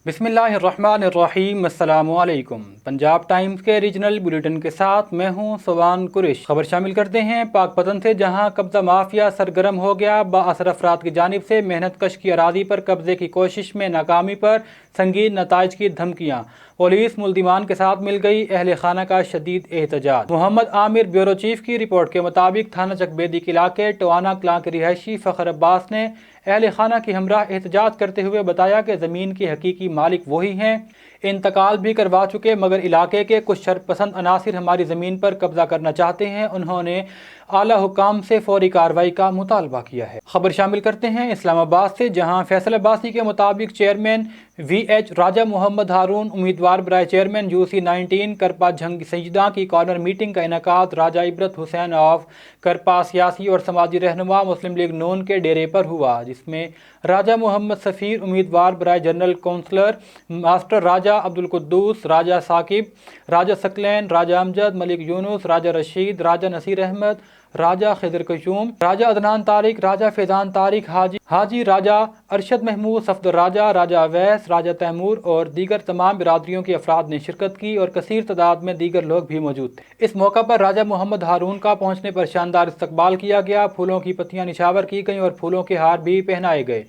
बिस्मिल्लाहिर्रहमानिर्रहीम। अस्सलामु अलैकुम। पंजाब टाइम्स के रीजनल बुलेटिन के साथ मैं हूं सोबान कुरैश। खबर शामिल करते हैं पाकपतन से, जहां कब्जा माफिया सरगर्म हो गया। बाअसर अफराद की जानिब से मेहनत कश की अराजी पर कब्जे की कोशिश में नाकामी पर संगीन नताइज की धमकियाँ। पुलिस मुल्जिमान के साथ मिल गई। अहल खाना का शदीद एहतजाज। मोहम्मद आमिर ब्यूरो चीफ की रिपोर्ट के मुताबिक थाना चकबेदी के इलाके टवाना कलां के रिहायशी फ़खर अब्बास ने अहल खाना की हमरा एहतजाज करते हुए बताया कि ज़मीन के हकीकी मालिक वही हैं, इंतकाल भी करवा चुके, मगर इलाके के कुछ शरपसंद अनासिर हमारी ज़मीन पर कब्जा करना चाहते हैं। उन्होंने आला हुकाम से फौरी कार्रवाई का मुतालबा किया है। खबर शामिल करते हैं इस्लामाबाद से, जहां फैसल अब्बासी के मुताबिक चेयरमैन VH राजा मोहम्मद हारून उम्मीदवार बराए चेयरमैन UC-19 करपा जंग संजीदा की कॉर्नर मीटिंग का इनेकाद राजा इबरत हुसैन ऑफ करपा सियासी और समाजी रहनुमा मुस्लिम लीग नून के डेरे पर हुआ, जिसमें राजा मोहम्मद सफ़ीर उम्मीदवार बराए जनरल कौंसलर, मास्टर राजा अब्दुल कुद्दूस, राजा साकिब, राजा सकलैन, राजा अमजद, मलिक यूनुस, राजा रशीद, राजा नसीर अहमद, राजा खिदर कशूम, राजा अदनान तारिक, राजा फैजान तारिक, हाजी राजा अरशद महमूद सफदर राजा, राजा अवैस, राजा तैमूर और दीगर तमाम बिरादरियों के अफराद ने शिरकत की और कसीर तादाद में दीगर लोग भी मौजूद थे। इस मौका पर राजा मोहम्मद हारून का पहुंचने पर शानदार इस्तकबाल किया गया। फूलों की पत्तियां निछावर की गईं और फूलों के हार भी पहनाए गए।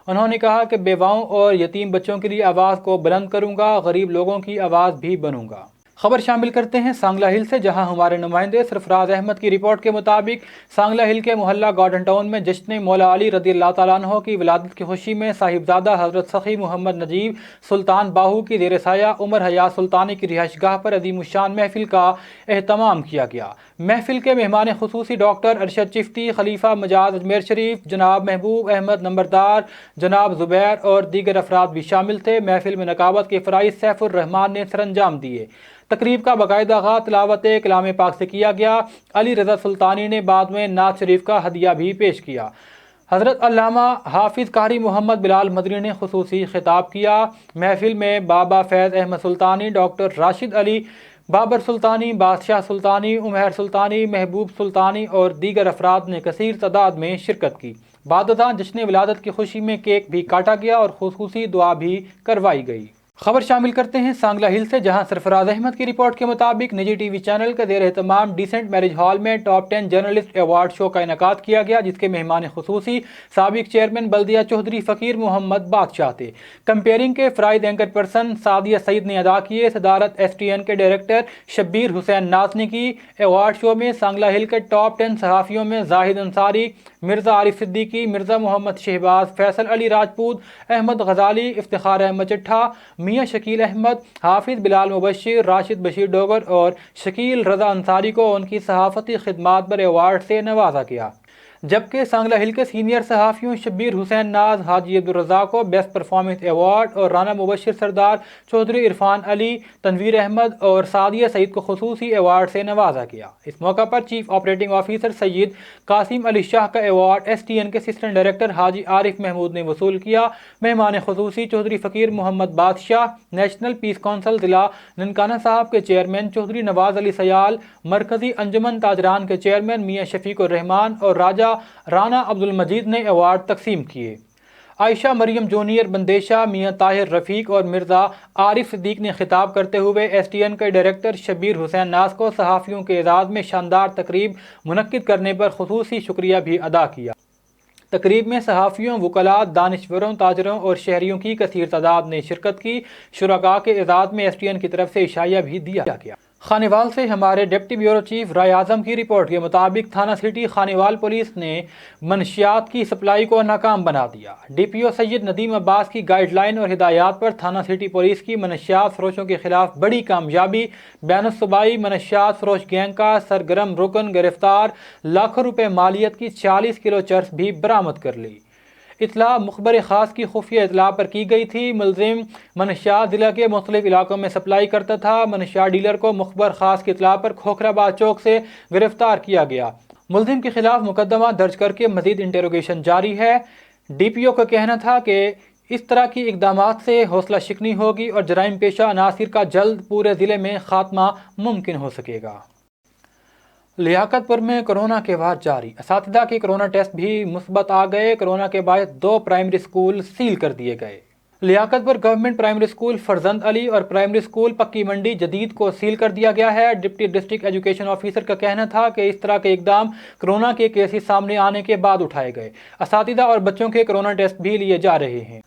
उन्होंने कहा कि बेवाओं और यतीम बच्चों के लिए आवाज़ को बुलंद करूंगा, गरीब लोगों की आवाज़ भी बनूंगा। खबर शामिल करते हैं सांगला हिल से, जहां हमारे नुमाइंदे सरफराज अहमद की रिपोर्ट के मुताबिक सांगला हिल के मोहल्ला गार्डन टाउन में जश्न मौला अली रज़ियल्लाहु तआला अन्हु की विलादत की खुशी में साहिबजादा हज़रत सखी मोहम्मद नजीब सुल्तान बाहू की ज़ेर साया उमर हयात सुल्तानी की रिहाइशगाह पर अज़ीमुश्शान महफिल का एहतमाम किया गया। महफिल के मेहमान खुसूसी डॉक्टर अरशद चिफ्ती, खलीफा मजाज अजमेर शरीफ, जनाब महबूब अहमद नंबरदार, जनाब ज़ुबैर और दीगर अफराद भी शामिल थे। महफिल में नकाबत के फ़राइज़ सैफुर रहमान ने सरअंजाम दिए। तकरीब का बाकायदा आगाज़ तिलावत कलाम पाक से किया गया। अली रज़ा सुल्तानी ने बाद में नात शरीफ का हदिया भी पेश किया। हज़रत अल्लामा हाफिज़ कारी मोहम्मद बिलाल मदनी ने खुसूसी खिताब किया। महफिल में बाबा फैज़ अहमद सुल्तानी, डॉक्टर राशिद अली, बाबर सुल्तानी, बादशाह सुल्तानी, उमैर सुल्तानी, महबूब सुल्तानी और दीगर अफराद ने कसीर तादाद में शिरकत की। बादशाह जश्न विलादत की खुशी में केक भी काटा गया और खुसूसी दुआ भी करवाई गई। खबर शामिल करते हैं सांगला हिल से, जहां सरफराज अहमद की रिपोर्ट के मुताबिक निजी TV चैनल के ज़ेर एहतमाम डिसेंट मैरिज हॉल में टॉप 10 जर्नलिस्ट अवार्ड शो का इनेकाद किया गया, जिसके मेहमान खुसूसी साबिक चेयरमैन बल्दिया चौधरी फ़कीर मोहम्मद बादशाह थे। कंपेयरिंग के फ़राइज़ एंकर पर्सन सादिया सईद ने अदा किए। सदारत STN के डायरेक्टर शब्बीर हुसैन नाज ने की। अवार्ड शो में सांगला हिल के टॉप 10 सहाफ़ियों में जाहिद अंसारी, मिर्ज़ा आरिफ सिद्दीकी, मिर्ज़ा मोहम्मद शहबाज, फैसल अली राजपूत, अहमद गजाली, इफ्तिखार अहमद चिट्ठा, मियाँ शकील अहमद, हाफिज़ बिलाल मुबश्शिर, राशिद बशीर डोगर और शकील रज़ा अंसारी को उनकी सहाफ़ती खिदमात पर अवार्ड से नवाजा गया। जबकि सांगला हिल के सीनियर सहाफ़ियों शब्बीर हुसैन नाज, हाजी अब्दुल रज़ाक को बेस्ट परफॉर्मेंस अवार्ड और राना मुबश्शिर सरदार, चौधरी इरफान अली, तनवीर अहमद और सादिया सईद को खुसूसी अवार्ड से नवाजा गया। इस मौका पर chief operating officer Syed Qasim Ali Shah का अवार्ड STN के असिस्टेंट डायरेक्टर हाजी आरिफ महमूद ने वसूल किया। मेहमान खुसूसी चौधरी फ़कीर मोहम्मद बादशाह, नेशनल पीस कौंसिल ज़िला ननकाना साहब के चेयरमैन चौधरी नवाज अली सयाल, मरकज़ी अंजुमन ताजरान के चेयरमैन मियाँ शफीकुर रहमान और राजा राना अब्दुल मजीद ने अवार्ड तकसीम किए। आयशा मरियम जूनियर बंदेशा, मियाँ ताहिर रफ़ीक और मिर्ज़ा आरिफ सिद्दीक ने खिताब करते हुए STN के डायरेक्टर शब्बीर हुसैन नाज को सहाफ़ियों के एजाज़ में शानदार तकरीब मुनक्किद करने पर खुसूसी शुक्रिया भी अदा किया। तकरीब में सहाफ़ियों, वकला, दानिश्वरों, ताजरों और शहरियों की कसीर तादाद ने शिरकत की। शुरका के एजाज़ में STN की तरफ से इशाया भी दिया गया। खानेवाल से हमारे डिप्टी ब्यूरो चीफ राय आज़म की रिपोर्ट के मुताबिक थाना सिटी खानेवाल पुलिस ने मनशियात की सप्लाई को नाकाम बना दिया। DPO सैयद नदीम अब्बास की गाइडलाइन और हिदायत पर थाना सिटी पुलिस की मनशियात फरोशों के खिलाफ बड़ी कामयाबी। बैनुस्सूबाई मनशियात फरोश गैंग का सरगर्म रुकन गिरफ्तार, लाखों रुपए मालियत की 40 किलो चर्स भी बरामद कर ली। इतला मुखबर खास की खुफिया इतला पर की गई थी। मुलजिम मनशियात जिला के मुख्तलिफ इलाकों में सप्लाई करता था। मनशियात डीलर को मुखबर खास की इतला पर खोखराबाद चौक से गिरफ्तार किया गया। मुलजिम के खिलाफ मुकदमा दर्ज करके मजीद इंटेरोगेशन जारी है। DPO का कहना था कि इस तरह की इकदामात से हौसला शिकनी होगी और जराइम पेशा अनासिर का जल्द पूरे ज़िले में खात्मा मुमकिन हो सकेगा। लियाकतपुर में कोरोना के वार जारी, असातिज़ा के कोरोना टेस्ट भी मुस्बत आ गए। कोरोना के बायस 2 प्राइमरी स्कूल सील कर दिए गए। लियाकत पर गवर्नमेंट प्राइमरी स्कूल फरजंद अली और प्राइमरी स्कूल पक्की मंडी जदीद को सील कर दिया गया है। डिप्टी डिस्ट्रिक्ट एजुकेशन ऑफिसर का कहना था कि इस तरह के इकदाम कोरोना के केसेस सामने आने के बाद उठाए गए। असातिज़ा और बच्चों के कोरोना टेस्ट भी लिए जा रहे हैं।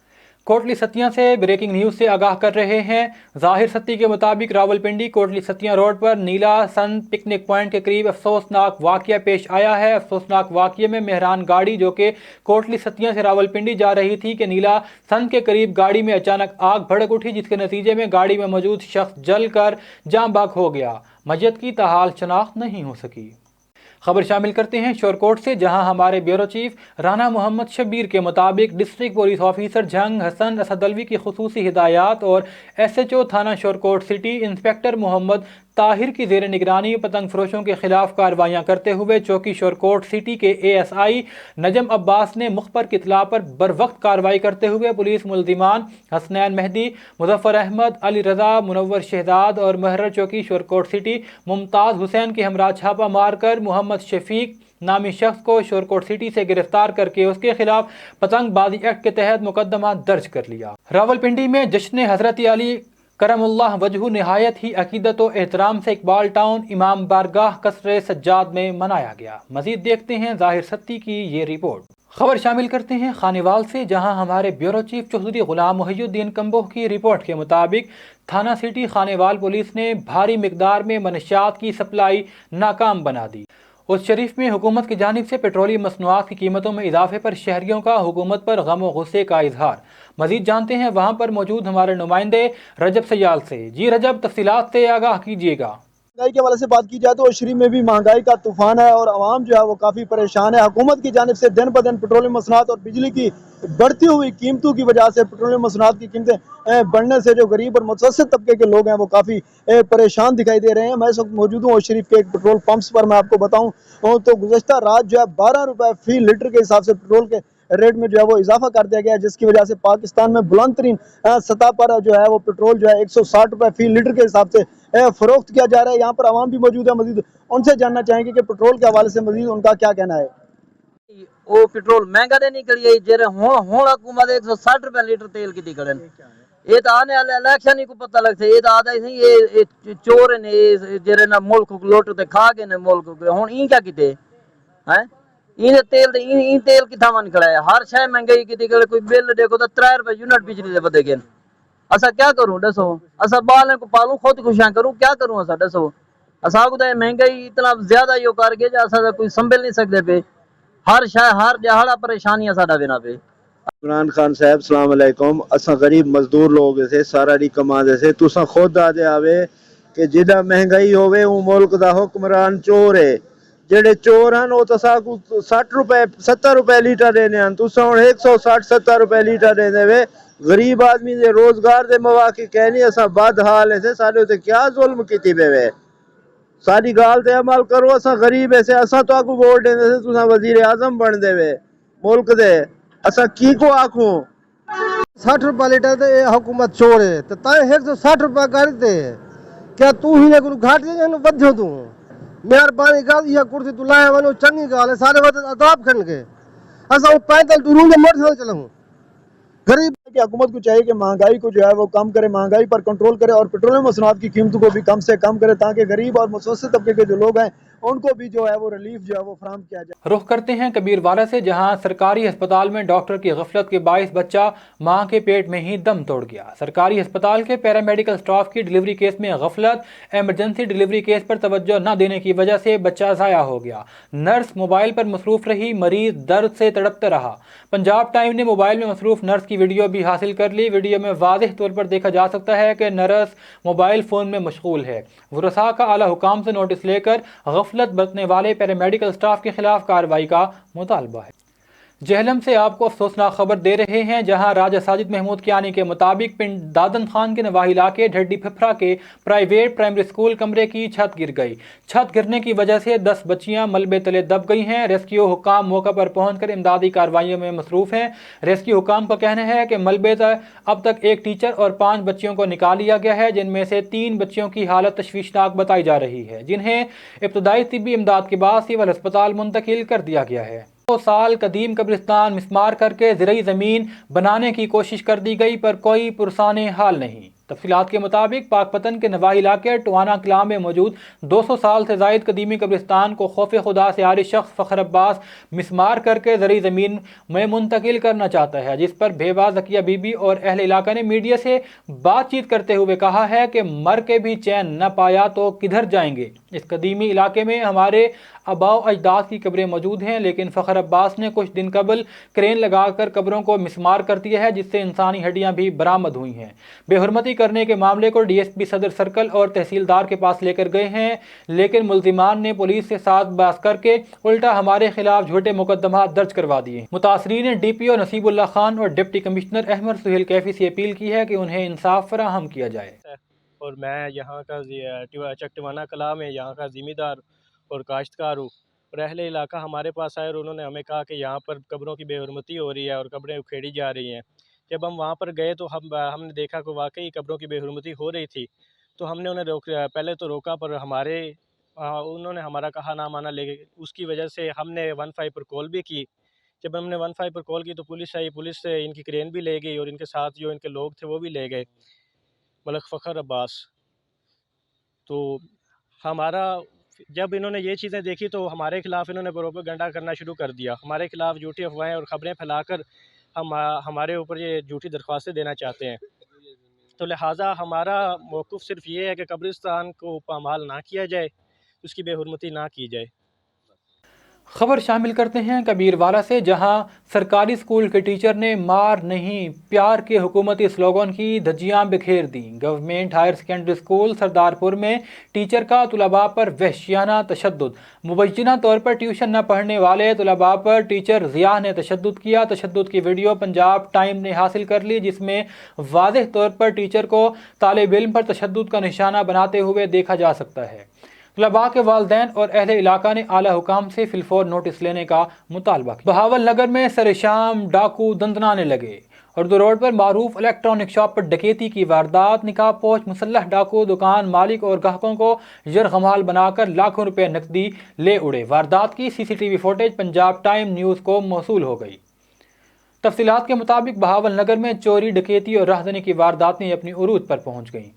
कोटली सतिया से ब्रेकिंग न्यूज़ से आगाह कर रहे हैं। ज़ाहिर सत्ती के मुताबिक रावलपिंडी कोटली सतिया रोड पर नीला सन पिकनिक पॉइंट के करीब अफसोसनाक वाक़या पेश आया है। अफसोसनाक वाक़ये में मेहरान गाड़ी जो कि कोटली सतिया से रावलपिंडी जा रही थी कि नीला सन के करीब गाड़ी में अचानक आग भड़क उठी, जिसके नतीजे में गाड़ी में मौजूद शख्स जल कर जाँ बाग हो गया। मय्यत की ताहाल शनाख्त नहीं हो सकी। खबर शामिल करते हैं शोरकोट से, जहां हमारे ब्यूरो चीफ राना मोहम्मद शब्बीर के मुताबिक डिस्ट्रिक्ट पुलिस ऑफिसर जंग हसन असदलवी की खुसूसी हिदायत और SHO थाना शोरकोट सिटी इंस्पेक्टर मोहम्मद ताहिर की ज़ेर निगरानी पतंग फरोशों के खिलाफ कार्रवाइयाँ करते हुए चौकी शोरकोट सिटी के ASI नजम अब्बास ने मुखबर की इत्तला पर बर वक्त कार्रवाई करते हुए पुलिस मुलजिमान हसनैन मेहदी, मुजफ्फर अहमद, अली रजा, मुनव्वर शहजाद और महर्र चौकी शोरकोट सिटी मुमताज़ हुसैन के हमरा छापा मारकर मोहम्मद शफीक नामी शख्स को शोरकोट सिटी से गिरफ्तार करके उसके खिलाफ पतंगबाजी एक्ट के तहत मुकदमा दर्ज कर लिया। रावलपिंडी में जश्न हजरत अली करमुल्लाह वजहू नहायत ही अकीदत व एहतराम से इकबाल टाउन इमाम बारगाह कसरे सज्जाद में मनाया गया। मजीद देखते हैं ज़ाहिर सत्ती की ये रिपोर्ट। खबर शामिल करते हैं खानेवाल से, जहां हमारे ब्यूरो चीफ चौधरी गुलाम मुहियुद्दीन कंबोह की रिपोर्ट के मुताबिक थाना सिटी खानेवाल पुलिस ने भारी मिकदार में मनशियात की सप्लाई नाकाम बना दी। उस शरीफ में हुकूमत की जानिब से पेट्रोलियम मसनूआत की कीमतों में इजाफे पर शहरियों का हुकूमत पर गम व गुस्से का इजहार। मजीद जानते हैं वहाँ पर मौजूद हमारे नुमाइंदे रजब सयाल से। जी रजब, तफसीलात से आगाह कीजिएगा। महंगाई के हवाले से बात की जाए तो शरीफ में भी महंगाई का तूफान है और आवाम जो है वो काफ़ी परेशान है। हुकूमत की जानिब से दिन ब दिन पेट्रोलियम मसनूआत और बिजली की बढ़ती हुई कीमतों की वजह से पेट्रोलियम मसनूआत की कीमतें बढ़ने से जो गरीब और मुतवस्सित तबके के लोग हैं वो काफ़ी परेशान दिखाई दे रहे हैं। मैं इस वक्त मौजूद हूँ शरीफ के एक पेट्रोल पंप्स पर। मैं आपको बताऊँ तो गुज़श्ता रात जो है 12 रुपये फी लीटर के हिसाब से पेट्रोल के रेट में जो है वो इजाफा कर दिया गया है, जिसकी वजह से पाकिस्तान में बुलंद तरीन सतह पर जो है वो पेट्रोल जो है 160 रुपये फी लीटर के हिसाब से फरोख्त किया जा रहा है। यहाँ पर आवाम भी मौजूद है, मजीद उनसे जानना चाहेंगे कि पेट्रोल के हवाले से मजीद उनका क्या कहना है। वो पेट्रोल महंगा तो निकली जेरे हुण हुकूमत 160 रुपये लीटर तेल की दिखड़न ये तो आने वाले इलेक्शन ही को पता लगता है। ये तो आदा ही ये चोर ने जेरे ना मुल्क को लोट ते खा के ने मुल्क को हुण ई क्या कीते हैं। इन तेल किथा मन खड़ा है, हर शय महंगाई की दिखड़े। कोई बिल देखो तो 3 रुपये यूनिट बिजली दे बदे गए। असा क्या करूं दसो, असा बाल को पालू खुद खुशियां करूं, क्या करूं असा दसो। असा को तो महंगाई इतना ज्यादा यो कर गए असा कोई संभल नहीं सकते पे। हर शय हर जहाड़ा परेशानियां साडा बिना पे। इमरान खान साहब सलाम अलैकुम। असा गरीब मजदूर लोग से सारा दी कमा से तुसा खुद आदे आवे कि जिदा महंगाई होवे वो मुल्क दा हुक्मरान चोर है। जेड़े चोर हैं वो तसा को 60 रुपए 70 रुपए लीटर देने हैं, तुसा हुण 160 70 रुपए लीटर दे देवे। गरीब आदमी दे रोजगार दे मौके कहनी असा बद हाल है साडे ते क्या जुल्म कीती पेवे। सारी गाल ते अमल करो। असा गरीब है से असा तो आकू वोट देने से तुसा वजीर आजम बन देवे मुल्क दे। असा की को आखूं 60 रुपये लीटर तो ये हुकूमत चोर है तो ताए 160 रुपये करते क्या तू ही ने घाट बधो तू मेहरबानी कर या कुर्सी तू लाया वनो चंगी गाल है सारे वक्त अदाब खन के असा पैदल तू रूम मोटर चलूं। गरीब कि हुकूमत को चाहिए कि महंगाई को जो है वो कम करे, महंगाई पर कंट्रोल करे और पेट्रोलियम मसनूआत की कीमतों को भी कम से कम करे ताकि गरीब और मुतवस्सित तबके के जो लोग हैं उनको भी जो है वो रिलीफ जो है वो फराहम किया जाए। रुख करते हैं कबीरवाला से, जहां सरकारी अस्पताल में डॉक्टर की गफलत के बाइस बच्चा मां के पेट में ही दम तोड़ गया। सरकारी अस्पताल के पैरामेडिकल स्टाफ की डिलीवरी केस में गफलत, एमरजेंसी डिलीवरी केस पर तवज्जो न देने की वजह से बच्चा ज़ाया हो गया। नर्स मोबाइल पर मसरूफ रही, मरीज दर्द से तड़पता रहा। पंजाब टाइम ने मोबाइल में मसरूफ नर्स की वीडियो भी हासिल कर ली। वीडियो में वाज़ेह तौर पर देखा जा सकता है कि नर्स मोबाइल फ़ोन में मशगूल है। वुरसा का आला हुकाम से नोटिस लेकर गफलत बरतने वाले पैरामेडिकल स्टाफ के खिलाफ कार्रवाई का मुतालबा है। जहलम से आपको अफसोसनाक खबर दे रहे हैं, जहां राजा साजिद महमूद कियानी के मुताबिक पिंड दादन खान के नवाही इलाके ढड्डी फिफरा के प्राइवेट प्राइमरी स्कूल कमरे की छत गिर गई। छत गिरने की वजह से 10 बच्चियां मलबे तले दब गई हैं। रेस्क्यू हुकाम मौका पर पहुंचकर इमदादी कार्रवाइयों में मसरूफ हैं। रेस्क्यू हुकाम का कहना है कि मलबे से अब तक एक टीचर और 5 बच्चियों को निकाल लिया गया है, जिनमें से 3 बच्चियों की हालत तशवीशनाक बताई जा रही है, जिन्हें इब्तदाई तिब्बी इमदाद के बाद सिविल अस्पताल मुंतकिल कर दिया गया है। 200 साल कदीम कब्रिस्तान मिस्मार करके ज़रई ज़मीन बनाने की कोशिश कर दी गई पर कोई पुरसाने हाल नहीं। तफसीलात के मुताबिक पाकपतन के नवाही इलाके टवाना कलां में मौजूद 200 साल से जायद कदीमी कब्रिस्तान को खौफ खुदा से आरी शख्स फ़खर अब्बास मिस्मार करके ज़रई ज़मीन में मुंतकिल करना चाहता है, जिस पर बेवा ज़किया बीबी और अहले इलाका ने मीडिया से बातचीत करते हुए कहा है कि मर के भी चैन न पाया तो किधर जाएंगे। इस कदीमी इलाके में हमारे आबाओ अजदाद की कब्रें मौजूद हैं, लेकिन फ़खर अब्बास ने कुछ दिन कबल क्रेन लगाकर कब्रों को मिस्मार कर दिया है, जिससे इंसानी हड्डियां भी बरामद हुई हैं। बेहुरमती करने के मामले को डीएसपी सदर सर्कल और तहसीलदार के पास लेकर गए हैं, लेकिन मुल्जिमान ने पुलिस से साथ बात करके उल्टा हमारे खिलाफ झूठे मुकदमा दर्ज करवा दिए। मुतासरीन ने DPO नसीबुल्लाह खान और डिप्टी कमिश्नर अहमद सुहेल कैफी से अपील की है कि उन्हें इंसाफ फराहम किया जाए। और मैं यहाँ का चकटवाना कला में यहाँ का ज़िम्मेदार और काश्तकार हूँ, और अहले इलाका हमारे पास आए और उन्होंने हमें कहा कि यहाँ पर कब्रों की बेहुरमती हो रही है और कब्रें उखेड़ी जा रही हैं। जब हम वहाँ पर गए तो हमने देखा कि वाकई कब्रों की बेहुरमती हो रही थी, तो हमने उन्हें पहले तो रोका, पर उन्होंने हमारा कहा ना माना। लेकिन उसकी वजह से हमने 15 पर कॉल भी की। जब हमने 15 पर कॉल की तो पुलिस आई, पुलिस से इनकी क्रेन भी ले गई और इनके साथ जो इनके लोग थे वो भी ले गए, मलक फ़खर अब्बास। तो जब इन्होंने ये चीज़ें देखी तो हमारे खिलाफ इन्होंने प्रोपेगेंडा करना शुरू कर दिया, हमारे खिलाफ झूठी अफवाहें और ख़बरें फैलाकर हमारे ऊपर ये झूठी दरख्वास्तें देना चाहते हैं। तो लिहाजा हमारा मौक़िफ़ सिर्फ ये है कि कब्रिस्तान को पामाल ना किया जाए, उसकी बेहुरमती ना की जाए। खबर शामिल करते हैं कबीरवाला से, जहां सरकारी स्कूल के टीचर ने मार नहीं प्यार के हुकूमती स्लोगन की धज्जियां बिखेर दी। Government higher secondary school Sardarpur में टीचर का तुलबा पर वहशियाना तशद्दुद। मुबैना तौर पर ट्यूशन न पढ़ने वाले तुलबा पर टीचर ज़िया ने तशद्दुद किया। तशद्दुद की वीडियो पंजाब टाइम ने हासिल कर ली, जिसमें वाज़ेह तौर पर टीचर को तालिब इल्म पर तशद्दुद का निशाना बनाते हुए देखा जा सकता है। तलबा के वालिदैन और अहले इलाका ने आला हुकाम से फिलफौर नोटिस लेने का मुतालबा किया। बहावल नगर में सरेशाम डाकू दंदनाने लगे। उर्दू रोड पर मारूफ इलेक्ट्रॉनिक शॉप पर डकैती की वारदात। निकाब पोश मुसल्लह डाकू दुकान मालिक और ग्राहकों को यरगमाल बनाकर लाखों रुपए नकदी ले उड़े। वारदात की CCTV footage Punjab time news को मौसूल हो गई। तफसीलात के मुताबिक बहावल नगर में चोरी डकैती और राहदनी की वारदातें अपनी उरूज पर पहुँच गईं।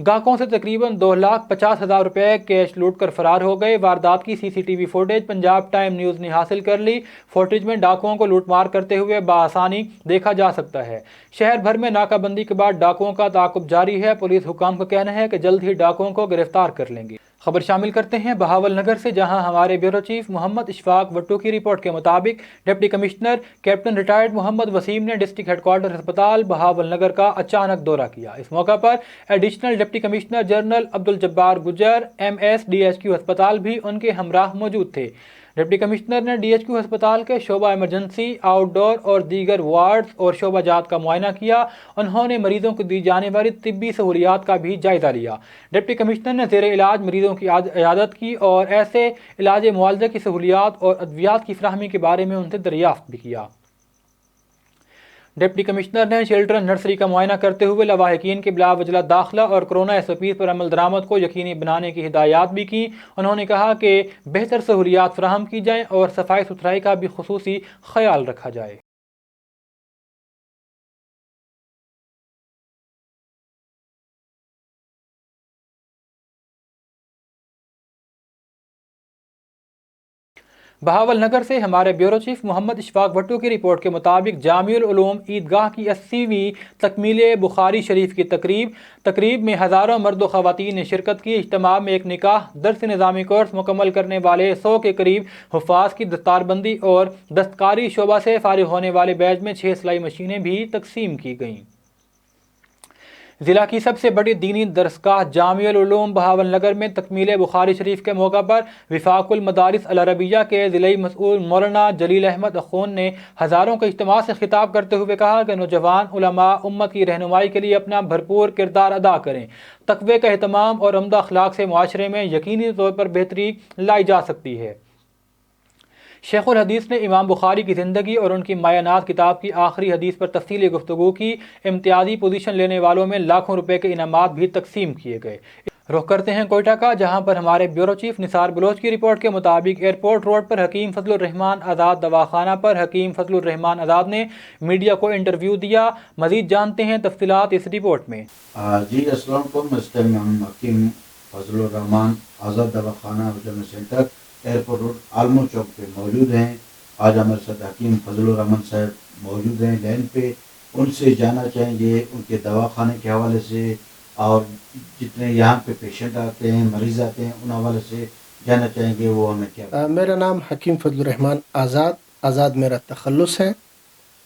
गाहकों से तकरीबन 2,50,000 रुपए कैश लूट कर फरार हो गए। वारदात की CCTV footage Punjab time news ने हासिल कर ली। फुटेज में डाकुओं को लूटमार करते हुए बआसानी देखा जा सकता है। शहर भर में नाकाबंदी के बाद डाकुओं का ताक़ुब जारी है। पुलिस हुकाम का कहना है कि जल्द ही डाकुओं को गिरफ्तार कर लेंगे। खबर शामिल करते हैं बहावल नगर से, जहां हमारे ब्यूरो चीफ मोहम्मद इशफाक वट्टू की रिपोर्ट के मुताबिक deputy commissioner captain retired Mohammad Waseem ने डिस्ट्रिक्ट हेडक्वार्टर अस्पताल बहावल नगर का अचानक दौरा किया। इस मौका पर additional deputy commissioner general Abdul Jabbar गुजर MS DHQ अस्पताल भी उनके हमराह मौजूद थे। डिप्टी कमिश्नर ने DHQ अस्पताल के शोबा इमरजेंसी, आउटडोर और दीगर वार्ड्स और शोबा जात का मुआयना किया। उन्होंने मरीजों को दी जाने वाली तिब्बी सहूलियात का भी जायजा लिया। डिप्टी कमिश्नर ने ज़ेरे इलाज मरीजों की इयादत की और ऐसे इलाज मुआवजा की सहूलियात और अद्वियात की फराहमी के बारे में उनसे दरियाफ्त भी किया। डिप्टी कमिश्नर ने चिल्ड्रन नर्सरी का मुआयना करते हुए लवाहिकीन के बिला वजला दाखिला और कोरोना SOPs पर अमल दरामद को यकीनी बनाने की हिदायत भी की। उन्होंने कहा कि बेहतर सहूलियात फराहम की जाएँ और सफाई सुथराई का भी खुसूसी ख्याल रखा जाए। बहावल नगर से हमारे ब्यूरो चीफ मोहम्मद इशफाक वट्टू की रिपोर्ट के मुताबिक जामिउल उलूम ईदगाह की 80वीं तकमीले बुखारी शरीफ की तकरीब में हज़ारों मर्द व ख़वातीन ने शिरकत की। इज्तिमा में एक निकाह, दर्स निज़ामी कोर्स मुकम्मल करने वाले 100 के करीब हुफ़ाज़ की दस्तारबंदी और दस्तकारी शोबा से फारिग होने वाले बैच में 6 सिलाई मशीनें भी तकसीम की गईं। ज़िला की सबसे बड़ी दीनी दरसगाह जामिउल उलूम बहावल नगर में तकमील बुखारी शरीफ के मौका पर विफाकुल मदारिस अल अरबिया के ज़िलाई मसऊल मौलाना जलील अहमद अखून ने हज़ारों के इज्तिमा से खिताब करते हुए कहा कि नौजवान उलमा उम्मत की रहनुमाई के लिए अपना भरपूर किरदार अदा करें। तक़वे का एहतमाम और उम्दा अखलाक से मुआशरे में यकीनी तौर पर बेहतरी लाई जा सकती है। शेखुल हदीस ने इमाम बुखारी की ज़िंदगी और उनकी मायानात किताब की आखिरी हदीस पर तफसीली गुफ्तगू की। इम्तियाजी पोजीशन लेने वालों में लाखों रुपए के इनामात भी तकसीम किए गए। रुख करते हैं कोयटा का, जहां पर हमारे ब्यूरो चीफ निसार बलोच की रिपोर्ट के मुताबिक एयरपोर्ट रोड पर हकीम फजलुर रहमान आज़ाद दवाखाना पर हकीम फजलुर रहमान आज़ाद ने मीडिया को इंटरव्यू दिया। मजीद जानते हैं तफसीलात इस रिपोर्ट में। जी अस्सलाम वालेकुम। इस टाइम हम हकीम फजलुर रहमान आज़ाद दवाखाना जनरल सेंटर एयरपोर्ट रोड आलमो चौक पे मौजूद हैं। आज हमारे साथ हकीम फजलुर रहमान साहब मौजूद हैं लाइन पे। उनसे जानना चाहेंगे उनके दवाखाने के हवाले से और जितने यहाँ पे पेशेंट आते हैं, मरीज़ आते हैं, उन हवाले से जानना चाहेंगे वो हमें क्या। मेरा नाम हकीम फजलुर रहमान आज़ाद मेरा तखल्लुस है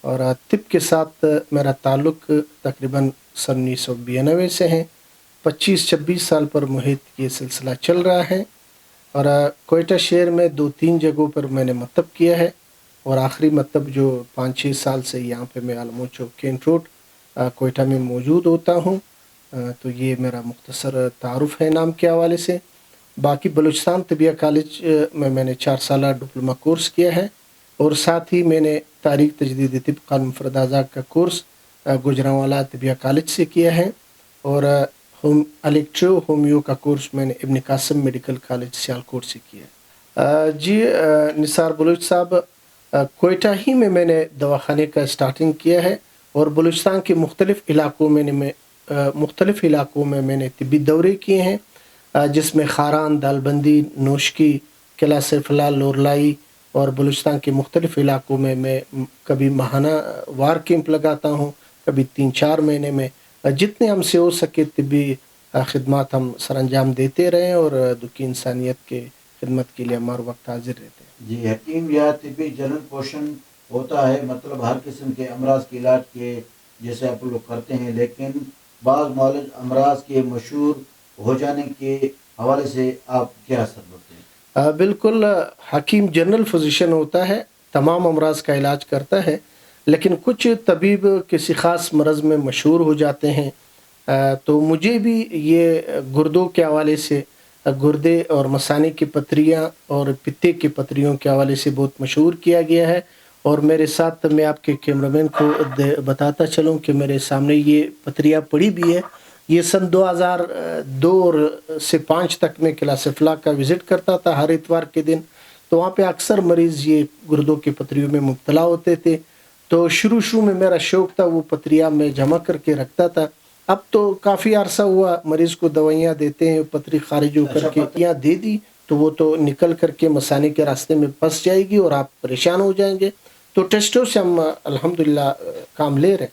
और तिब के साथ मेरा ताल्लुक़ तकरीबन सन 1992 से है। 25-26 साल पर मुहित ये सिलसिला चल रहा है और कोयटा शहर में 2-3 जगहों पर मैंने मकतब किया है और आखिरी मकतब जो 5-6 साल से यहाँ पे मैं आलमो चौक केंट रोड कोयटा में मौजूद होता हूँ। तो ये मेरा मुख्तसर तारुफ़ है नाम के हवाले से। बाकी बलूचिस्तान तिबिया कॉलेज में मैंने 4 साल डिप्लोमा कोर्स किया है और साथ ही मैंने तारीख़ तजदीद तिब क़ानून फरदाजा का कोर्स गुजरांवाला तिबिया कॉलेज से किया है और इलेक्ट्रो होमियो का कोर्स मैंने इब्न कासिम मेडिकल कॉलेज सियालकोट से किया। जी निसार बलोच साहब, कोयटा ही में मैंने दवाखाने का स्टार्टिंग किया है और बलूचिस्तान के मुख्तलिफ़ इलाक़ों में मैंने तिब्बी दौरे किए हैं, जिसमें खारान, दालबंदी, नोशकी, किला सरफला, लोरलाई और बलूचिस्तान के मुख्तलिफ़ इलाक़ों में मैं कभी माहाना वार कैंप लगाता हूँ, कभी 3-4 महीने में। जितने हमसे हो सके तिब्बी खिदमत हम सर अंजाम देते रहें और दुखी इंसानियत के खिदमत के लिए हमारा वक्त हाजिर रहते हैं। जी हकीम या तिब्बी जनरल पोषण होता है, मतलब हर किस्म के अमराज के इलाज के जैसे आप लोग करते हैं, लेकिन बाज़ मौलज अमराज के मशहूर हो जाने के हवाले से आप क्या असर बोलते हैं? बिल्कुल, हकीम जनरल फिजिशियन होता है, तमाम अमराज का इलाज करता है, लेकिन कुछ तबीब किसी ख़ास मरज़ में मशहूर हो जाते हैं। तो मुझे भी ये गुर्दों के हवाले से, गुर्दे और मसानी की पथरियाँ और पित्ते की पथरियों के हवाले से बहुत मशहूर किया गया है। और मेरे साथ मैं आपके कैमरामैन को बताता चलूँ कि मेरे सामने ये पथरियाँ पड़ी भी है। ये सन 2002 से 5 तक मैं किला सरफला का विज़िट करता था हर इतवार के दिन। तो वहाँ पे अक्सर मरीज़ ये गुर्दों की पथरियों में मुब्तला होते थे। तो शुरू में मेरा शौक़ था वो पथरियाँ मैं जमा करके रखता था। अब तो काफ़ी अरसा हुआ मरीज़ को दवाइयाँ देते हैं, पथरी खारिज होकर के यहाँ दे दी तो वो तो निकल करके मसानी के रास्ते में फंस जाएगी और आप परेशान हो जाएंगे। तो टेस्टों से हम अल्हम्दुलिल्लाह काम ले रहे हैं।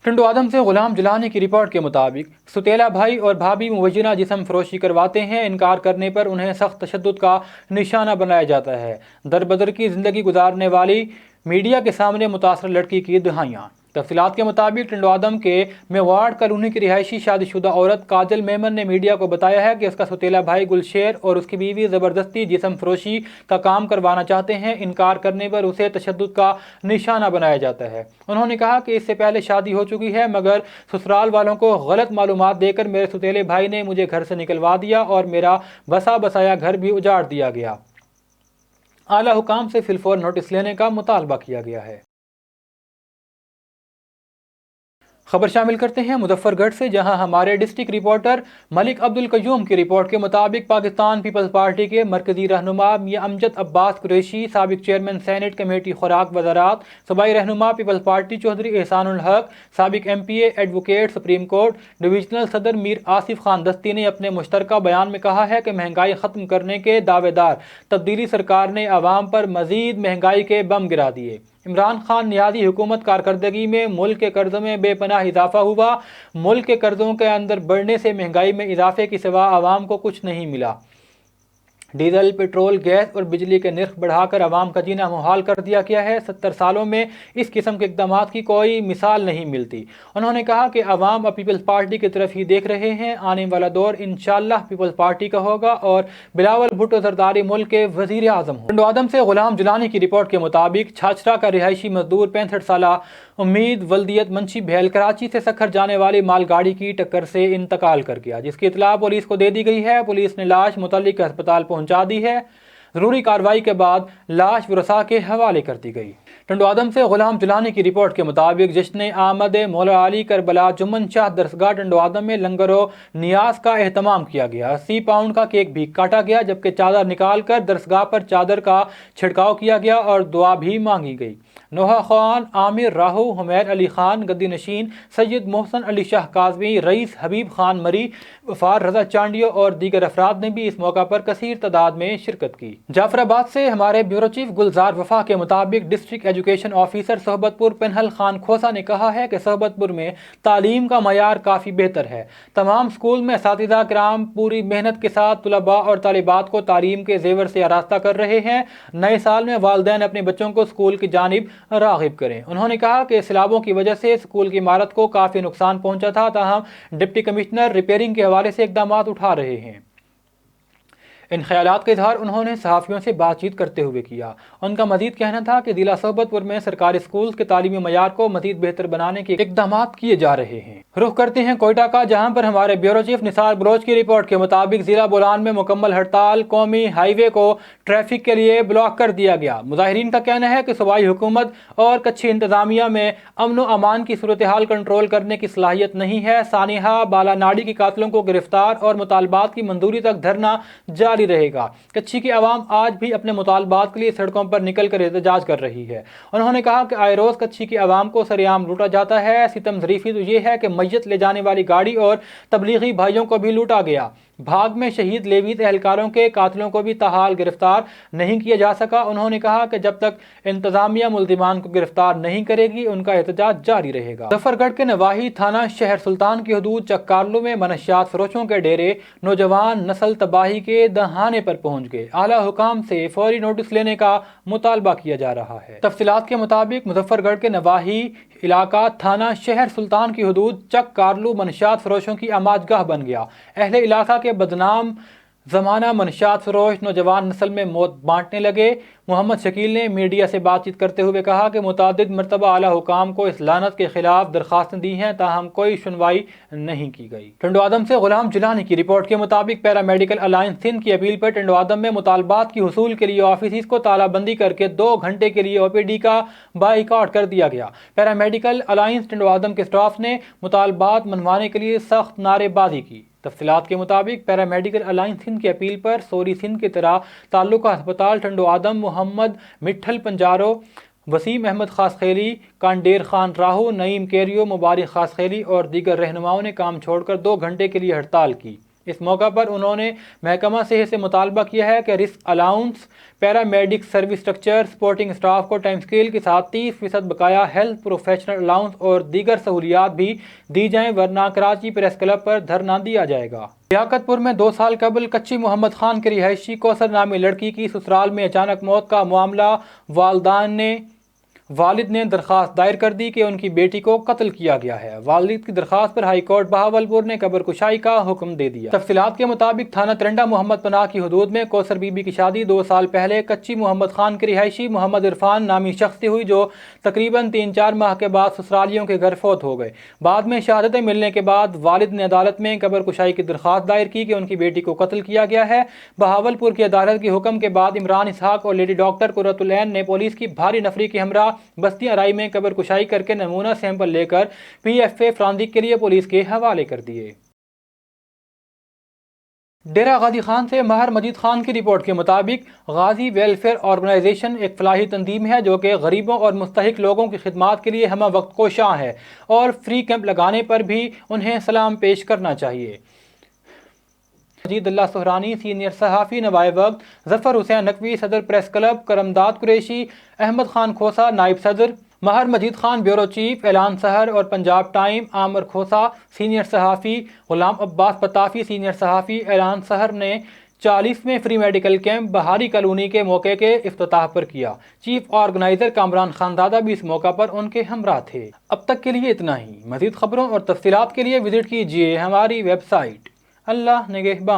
टंडो आदम से गुलाम जिलानी की रिपोर्ट के मुताबिक सुतेला भाई और भाभी मुवज्जिना जिस्म फरोशी करवाते हैं। इनकार करने पर उन्हें सख्त तशद्दुद का निशाना बनाया जाता है। दर बदर की ज़िंदगी गुजारने वाली मीडिया के सामने मुतासर लड़की की दुहाइयाँ। तफसीलात के मुताबिक टंडो आदम के मेवाड़ कॉलोनी की रिहायशी शादीशुदा औरत काजल मेमन ने मीडिया को बताया है कि उसका सुतेला भाई गुलशेर और उसकी बीवी ज़बरदस्ती जिस्म फरोशी का काम करवाना चाहते हैं। इनकार करने पर उसे तशद्दुद का निशाना बनाया जाता है। उन्होंने कहा कि इससे पहले शादी हो चुकी है, मगर ससुराल वालों को गलत मालूमात देकर मेरे सुतेले भाई ने मुझे घर से निकलवा दिया और मेरा बसा बसाया घर भी उजाड़ दिया गया। आला हुकाम से फिलफौर नोटिस लेने का मुतालबा किया गया है। खबर शामिल करते हैं मुजफ्फरगढ़ से, जहां हमारे डिस्ट्रिक्ट रिपोर्टर मलिक अब्दुल कयूम की रिपोर्ट के मुताबिक पाकिस्तान पीपल्स पार्टी के मरकजी रहनुमा मियां अमजद अब्बास कुरैशी, साबिक चेयरमैन सेनेट कमेटी खुराक वज़ारात, सूबाई रहनुमा पीपल्स पार्टी चौधरी एहसानुल हक, साबिक MPA advocate supreme court divisional सदर मीर आसिफ खान दस्ती ने अपने मुश्तरका बयान में कहा है कि महंगाई ख़त्म करने के दावेदार तब्दीली सरकार ने आवाम पर मज़ीद महंगाई के बम गिरा दिए। इमरान खान नियाज़ी हुकूमत कारकर्दगी में मुल्क के कर्ज़ों में बेपनाह इजाफा हुआ। मुल्क के कर्ज़ों के अंदर बढ़ने से महंगाई में इजाफे के सिवा आवाम को कुछ नहीं मिला। डीजल, पेट्रोल, गैस और बिजली के निर्ख बढ़ाकर आवाम का जीना मुहाल कर दिया गया है। 70 सालों में इस किस्म के इक़दामात की कोई मिसाल नहीं मिलती। उन्होंने कहा कि आवाम अब पीपल्स पार्टी की तरफ ही देख रहे हैं। आने वाला दौर इंशाअल्लाह पीपल्स पार्टी का होगा और बिलावल भुट्टो जरदारी मुल्क के वज़ीर आज़म हों। टंडो आदम से गुलाम जिलानी की रिपोर्ट के मुताबिक छाछरा का रिहायशी मजदूर 65 साला उम्मीद वल्दियत मंशी बहल कराची से सखर जाने वाली मालगाड़ी की टक्कर से इंतकाल कर गया, जिसकी इतला पुलिस को दे दी गई है। पुलिस ने लाश मुतल्लिक अस्पताल पहुंचा दी है। ज़रूरी कार्रवाई के बाद लाश वरसा के हवाले कर दी गई। ٹنڈو آدم سے غلام جلانی کی رپورٹ کے مطابق جشن آمد مولا علی کربلا جمن شاہ درسگاہ ٹنڈو آدم میں لنگر و نیاز کا اہتمام کیا گیا. 80 پاؤنڈ کا کیک بھی کاٹا گیا جبکہ چادر نکال کر درسگاہ پر چادر کا چھڑکاؤ کیا گیا اور دعا بھی مانگی گئی. نوحہ خان، عامر راہو، حمید علی خان گدی نشین، سید محسن علی شاہ کاظمی، رئیس حبیب خان مری، وفار رضا چانڈیو اور دیگر افراد نے بھی اس موقع پر کثیر تعداد میں شرکت کی. جعفر آباد سے ہمارے بیورو چیف گلزار وفا کے مطابق ڈسٹرکٹ ایجوکیشن آفیسر صحبت پور پنہل خان کھوسا نے کہا ہے کہ صحبت پور میں تعلیم کا معیار کافی بہتر ہے. تمام اسکول میں اساتذہ کرام پوری محنت کے ساتھ طلباء اور طالبات کو تعلیم کے زیور سے آراستہ کر رہے ہیں. نئے سال میں والدین اپنے بچوں کو اسکول کی جانب راغب کریں. انہوں نے کہا کہ سیلابوں کی وجہ سے اسکول کی عمارت کو کافی نقصان پہنچا تھا، تاہم ڈپٹی کمشنر ریپیئرنگ کے حوالے سے اقدامات اٹھا رہے ہیں. ان خیالات کا اظہار انہوں نے صحافیوں سے بات چیت کرتے ہوئے کیا. ان کا مزید کہنا تھا کہ ضلع صحبت پور میں سرکاری اسکولز کے تعلیمی معیار کو مزید بہتر بنانے کے اقدامات کیے جا رہے ہیں. رخ کرتے ہیں کوئٹہ کا، جہاں پر ہمارے بیورو چیف نثار بلوچ کی رپورٹ کے مطابق ضلع بولان میں مکمل ہڑتال، قومی ہائی وے کو ٹریفک کے لیے بلاک کر دیا گیا. مظاہرین کا کہنا ہے کہ صوبائی حکومت اور کچھی انتظامیہ میں امن و امان کی صورتحال کنٹرول کرنے کی صلاحیت نہیں ہے. سانحہ بالا ناڈی کے قاتلوں کو گرفتار اور مطالبات کی منظوری تک دھرنا جاری رہے گا. کچھی کی عوام آج بھی اپنے مطالبات کے لیے سڑکوں پر نکل کر احتجاج کر رہی ہے. انہوں نے کہا کہ آئے روز کچھی کی عوام کو سرعام لوٹا جاتا ہے. ستم ظریفی تو یہ ہے کہ میت لے جانے والی گاڑی اور تبلیغی بھائیوں کو بھی لوٹا گیا. بھاگ میں شہید لیویت اہلکاروں کے قاتلوں کو بھی تاحال گرفتار نہیں کیا جا سکا. انہوں نے کہا کہ جب تک انتظامیہ ملزمان کو گرفتار نہیں کرے گی ان کا احتجاج جاری رہے گا. ظفر گڑھ کے نواحی تھانہ شہر سلطان کی حدود چکارلو میں منشیات فروشوں کے ڈیرے نوجوان نسل تباہی کے دہانے پر پہنچ گئے. اعلیٰ حکام سے فوری نوٹس لینے کا مطالبہ کیا جا رہا ہے. تفصیلات کے مطابق مظفر گڑھ کے نواحی علاقہ تھانہ شہر سلطان کی حدود چک کارلو منشیات فروشوں کی آماج گاہ بن گیا. اہل علاقہ کے بدنام زمانہ منشیات فروش نوجوان نسل میں موت بانٹنے لگے. محمد شکیل نے میڈیا سے بات چیت کرتے ہوئے کہا کہ متعدد مرتبہ اعلیٰ حکام کو اس لعنت کے خلاف درخواستیں دی ہیں، تاہم کوئی سنوائی نہیں کی گئی. ٹنڈو آدم سے غلام جلانی کی رپورٹ کے مطابق پیرا میڈیکل الائنس سندھ کی اپیل پر ٹنڈو آدم میں مطالبات کی حصول کے لیے آفیسز کو تالہ بندی کر کے 2 گھنٹے کے لیے OPD کا بائیکاٹ کر دیا گیا. پیرا میڈیکل الائنس ٹنڈو آدم کے اسٹاف نے مطالبات منوانے کے لیے سخت نعرے بازی کی. تفصیلات کے مطابق پیرا میڈیکل الائنس سندھ کی اپیل پر سوری سندھ کی طرح تعلقہ ہسپتال ٹنڈو آدم، محمد مٹھل پنجارو، وسیم احمد خاص خیلی، کانڈیر خان راہو، نعیم کیریو، مبارک خاص خیلی اور دیگر رہنماؤں نے کام چھوڑ کر 2 گھنٹے کے لیے ہڑتال کی. اس موقع پر انہوں نے محکمہ صحت سے مطالبہ کیا ہے کہ رسک الاؤنس، پیرا Medak service structure, supporting staff کو ٹائم اسکیل کے ساتھ 30% بقایا ہیلتھ پروفیشنل الاؤنس اور دیگر سہولیات بھی دی جائیں، ورنہ کراچی پریس کلب پر دھرنا دیا جائے گا. لیاقت پور میں 2 سال قبل کچی محمد خان کے رہائشی کوثر نامی لڑکی کی سسرال میں اچانک موت کا معاملہ والد نے درخواست دائر کر دی کہ ان کی بیٹی کو قتل کیا گیا ہے. والد کی درخواست پر ہائی کورٹ بہاولپور نے قبر کشائی کا حکم دے دیا. تفصیلات کے مطابق تھانہ ترنڈا محمد پناہ کی حدود میں کوثر بی بی کی شادی 2 سال پہلے کچی محمد خان کے رہائشی محمد عرفان نامی شخص سے ہوئی، جو تقریباً 3-4 ماہ کے بعد سسرالیوں کے گھر فوت ہو گئے. بعد میں شہادتیں ملنے کے بعد والد نے عدالت میں قبر کشائی کی درخواست دائر کی کہ ان کی بیٹی کو قتل کیا گیا ہے. بہاولپور کی عدالت کے حکم کے بعد عمران اسحاق اور لیڈی ڈاکٹر قرۃ العین نے پولیس کی بھاری نفری کے ہمراہ بستی ارائی میں قبر کشائی کر کے نمونہ سیمپل لے کر PFA فرانزک کے لیے پولیس کے حوالے کر دیے. ڈیرہ غازی خان سے مہر مجید خان کی رپورٹ کے مطابق غازی ویلفیئر آرگنائزیشن ایک فلاحی تنظیم ہے جو کہ غریبوں اور مستحق لوگوں کی خدمات کے لیے ہمہ وقت کوشاں ہے اور فری کیمپ لگانے پر بھی انہیں سلام پیش کرنا چاہیے. مجید اللہ سہرانی سینئر صحافی، نوائب وقت ظفر حسین نقوی صدر پریس کلب، کرمداد قریشی، احمد خان کھوسا نائب صدر، مہر مجید خان بیورو چیف، اعلان سحر اور پنجاب ٹائم، عامر کھوسا سینئر صحافی، غلام عباس پتافی سینئر صحافی. اعلان سحر نے 40ویں free medical camp Bihari colony کے موقع کے افتتاح پر کیا. چیف آرگنائزر کامران خاندادہ بھی اس موقع پر ان کے ہمراہ تھے. اب تک کے لیے اتنا ہی. مزید خبروں اور تفصیلات کے لیے وزٹ کیجیے ہماری ویب سائٹ. اللہ نگہبان.